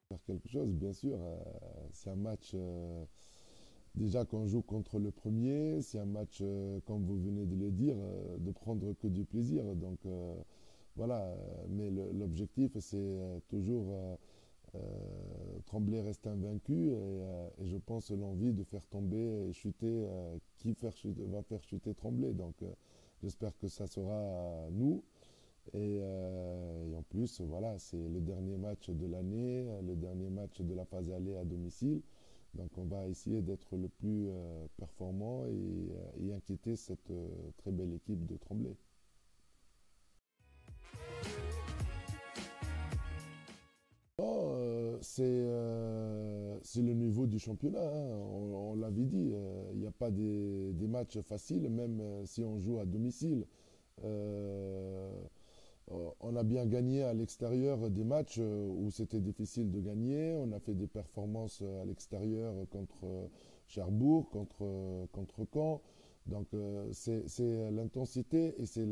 Faire quelque chose, bien sûr. C'est un match déjà qu'on joue contre le premier. C'est un match, comme vous venez de le dire, de prendre que du plaisir. Donc voilà. Mais l'objectif, c'est toujours Tremblay reste invaincu et je pense l'envie de faire tomber et chuter va faire chuter Tremblay. Donc j'espère que ça sera nous. Et en plus, voilà, c'est le dernier match de l'année, le dernier match de la phase aller à domicile. Donc on va essayer d'être le plus performant et inquiéter cette très belle équipe de Tremblay. Non, c'est le niveau du championnat, hein. On l'avait dit, il n'y a pas des matchs faciles, même si on joue à domicile. Euh, on a bien gagné à l'extérieur des matchs où c'était difficile de gagner. On a fait des performances à l'extérieur contre Cherbourg, contre Caen. Donc c'est l'intensité et c'est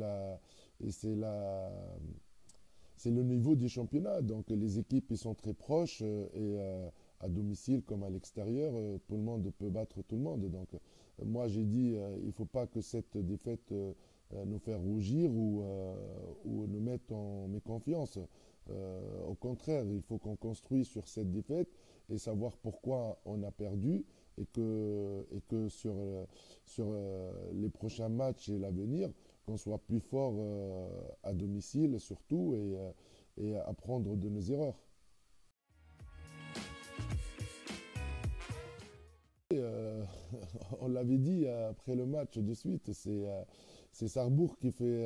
le niveau du championnat. Donc les équipes ils sont très proches et à domicile comme à l'extérieur, tout le monde peut battre tout le monde. Donc moi j'ai dit il ne faut pas que cette défaite nous faire rougir ou nous mettre en méconfiance. Au contraire, il faut qu'on construise sur cette défaite et savoir pourquoi on a perdu et que sur les prochains matchs et l'avenir, qu'on soit plus fort à domicile surtout et apprendre de nos erreurs. Et, on l'avait dit après le match de suite, c'est Sarrebourg qui fait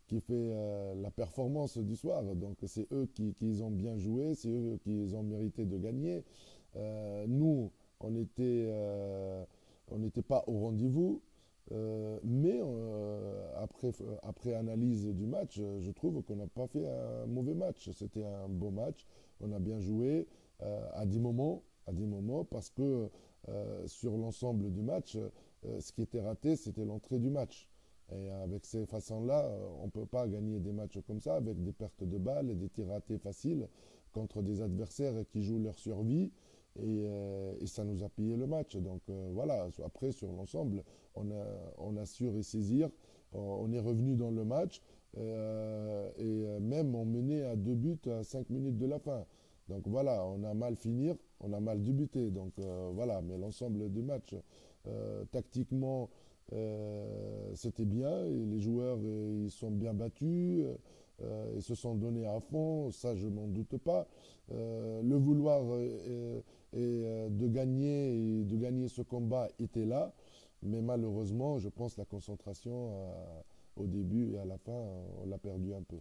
la performance du soir. Donc c'est eux qui ont bien joué, c'est eux qui ont mérité de gagner. Nous, on était, on n'était pas au rendez-vous. Mais après analyse du match, je trouve qu'on n'a pas fait un mauvais match. C'était un beau match. On a bien joué à des moments, parce que sur l'ensemble du match, ce qui était raté, c'était l'entrée du match. Et avec ces façons-là, on ne peut pas gagner des matchs comme ça, avec des pertes de balles et des tirs ratés faciles contre des adversaires qui jouent leur survie. Et ça nous a payé le match. Donc voilà, après, sur l'ensemble, on a su ressaisir. On est revenu dans le match. Et même on menait à 2 buts à 5 minutes de la fin. Donc voilà, on a mal fini, on a mal débuté. Donc voilà, mais l'ensemble du match, tactiquement, c'était bien. Et les joueurs, ils sont bien battus. Ils se sont donnés à fond, ça je m'en doute pas. Le vouloir de gagner ce combat était là, mais malheureusement, je pense la concentration au début et à la fin, on l'a perdu un peu.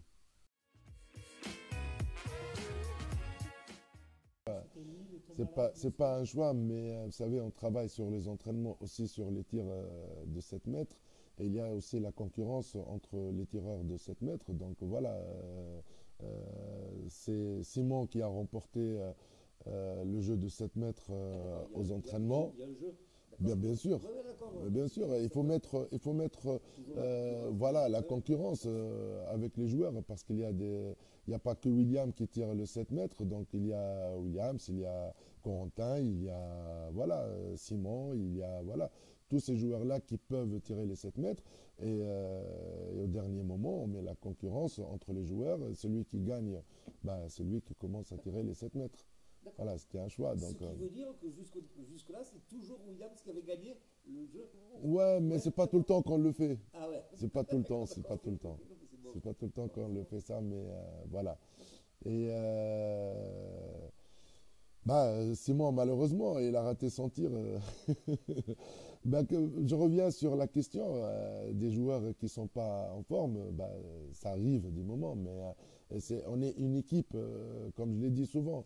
C'est pas un choix, mais vous savez, on travaille sur les entraînements aussi sur les tirs de 7 mètres. Et il y a aussi la concurrence entre les tireurs de 7 mètres. Donc voilà, c'est Simon qui a remporté le jeu de 7 mètres aux entraînements. Il y a un jeu. Bien, D'accord. bien sûr. Oui, d'accord. Bien sûr, il faut mettre Toujours voilà, la ouais. concurrence avec les joueurs parce il y a pas que William qui tire le 7 mètres, donc il y a Williams, il y a Corentin, il y a voilà, Simon, il y a voilà, tous ces joueurs-là qui peuvent tirer les 7 mètres et au dernier moment, on met la concurrence entre les joueurs. Celui qui gagne, ben, celui qui commence à tirer les 7 mètres. D'accord. Voilà, c'était un choix. Ce Donc, qui veut dire que jusque-là, c'est toujours Williams qui avait gagné le jeu. ouais, mais Ouais, c'est pas tout le temps qu'on le fait. ah ouais. C'est pas tout le temps, c'est pas D'accord, tout le temps. ok, c'est bon. C'est pas tout le temps Bon, qu'on c'est le bon. fait ça, mais voilà. Et bah, Simon, malheureusement, il a raté son tir. Bah, je reviens sur la question des joueurs qui sont pas en forme. Bah, ça arrive du moment, mais on est une équipe, comme je l'ai dit souvent.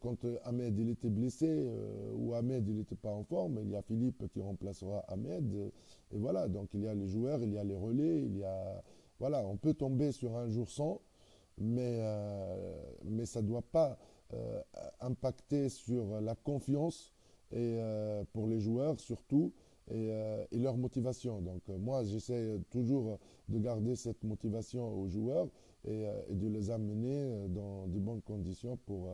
Quand Ahmed il était blessé ou Ahmed il n'était pas en forme, il y a Philippe qui remplacera Ahmed. Et voilà, donc il y a les joueurs, il y a les relais, voilà, on peut tomber sur un jour sans, mais ça ne doit pas impacter sur la confiance et pour les joueurs surtout et leur motivation. Donc moi, j'essaie toujours de garder cette motivation aux joueurs et de les amener dans de bonnes conditions pour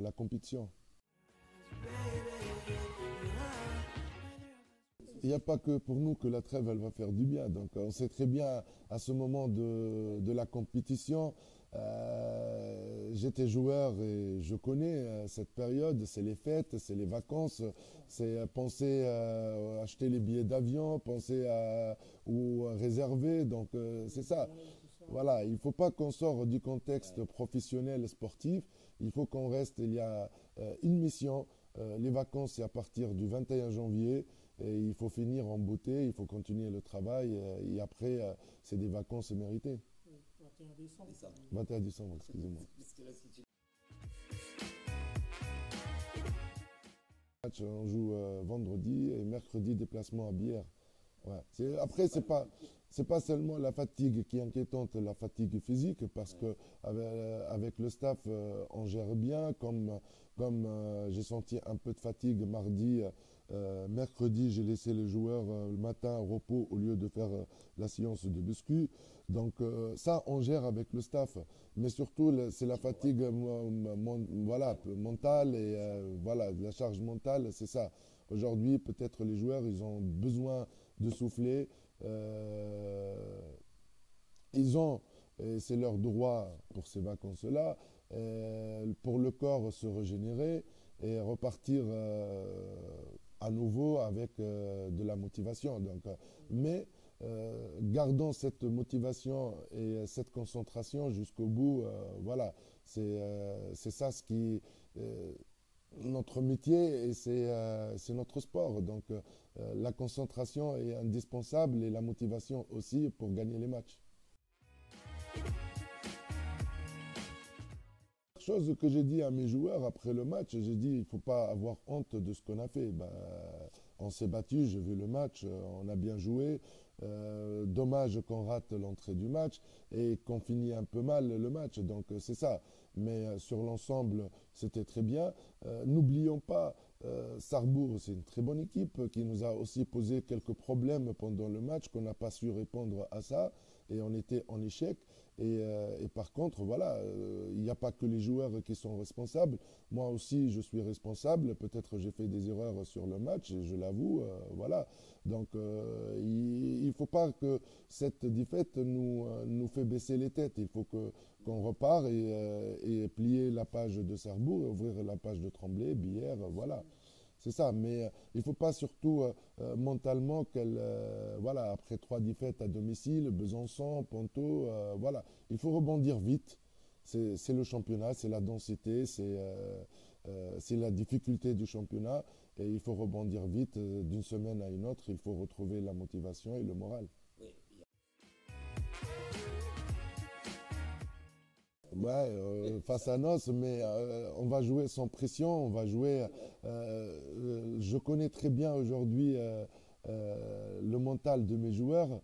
la compétition. Il n'y a pas que pour nous que la trêve elle va faire du bien. Donc on sait très bien à ce moment de la compétition, j'étais joueur et je connais cette période, c'est les fêtes, c'est les vacances, c'est penser à acheter les billets d'avion, penser à ou à réserver. Donc c'est ça. Voilà, il ne faut pas qu'on sorte du contexte professionnel et sportif. Il faut qu'on reste, il y a une mission. Les vacances, c'est à partir du 21 janvier. Et il faut finir en beauté, il faut continuer le travail. Et après, c'est des vacances méritées. 21 décembre. 21 décembre, excusez-moi. On joue vendredi et mercredi, déplacement à Bière. Ouais. Après, c'est pas seulement la fatigue qui est inquiétante, la fatigue physique, parce que avec le staff, on gère bien. Comme j'ai senti un peu de fatigue mardi, mercredi, j'ai laissé les joueurs le matin au repos au lieu de faire la séance de muscu. Donc ça, on gère avec le staff. Mais surtout, c'est la fatigue voilà, mentale et voilà, la charge mentale, c'est ça. Aujourd'hui, peut-être les joueurs, ils ont besoin de souffler. Ils ont, et c'est leur droit pour ces vacances-là, pour le corps se régénérer et repartir à nouveau avec de la motivation. Donc, mais gardons cette motivation et cette concentration jusqu'au bout. Voilà, c'est ça ce qui notre métier et c'est notre sport. Donc la concentration est indispensable et la motivation aussi pour gagner les matchs. Chose que j'ai dit à mes joueurs après le match, j'ai dit il ne faut pas avoir honte de ce qu'on a fait. Ben, on s'est battu, j'ai vu le match, on a bien joué. Dommage qu'on rate l'entrée du match et qu'on finit un peu mal le match. Donc c'est ça. Mais sur l'ensemble, c'était très bien. N'oublions pas, Sarrebourg, c'est une très bonne équipe qui nous a aussi posé quelques problèmes pendant le match, qu'on n'a pas su répondre à ça et on était en échec. Et par contre, voilà, il n'y a pas que les joueurs qui sont responsables. Moi aussi, je suis responsable. Peut-être j'ai fait des erreurs sur le match, je l'avoue. Voilà. Donc, il ne faut pas que cette défaite nous fait baisser les têtes. Il faut qu'on repart et plier la page de Sarrebourg, ouvrir la page de Tremblay, Bière, voilà. C'est ça, mais il ne faut pas surtout mentalement voilà, après 3 défaites à domicile, Besançon, Ponto, voilà, il faut rebondir vite. C'est le championnat, c'est la densité, c'est la difficulté du championnat et il faut rebondir vite d'une semaine à une autre. Il faut retrouver la motivation et le moral. Ouais, face à Nos, mais on va jouer sans pression, on va jouer. Je connais très bien aujourd'hui le mental de mes joueurs.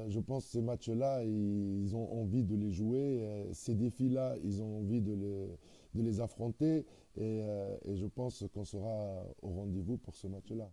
Je pense que ces matchs-là, ils ont envie de les jouer. Ces défis-là, ils ont envie de les affronter. Et je pense qu'on sera au rendez-vous pour ce match-là.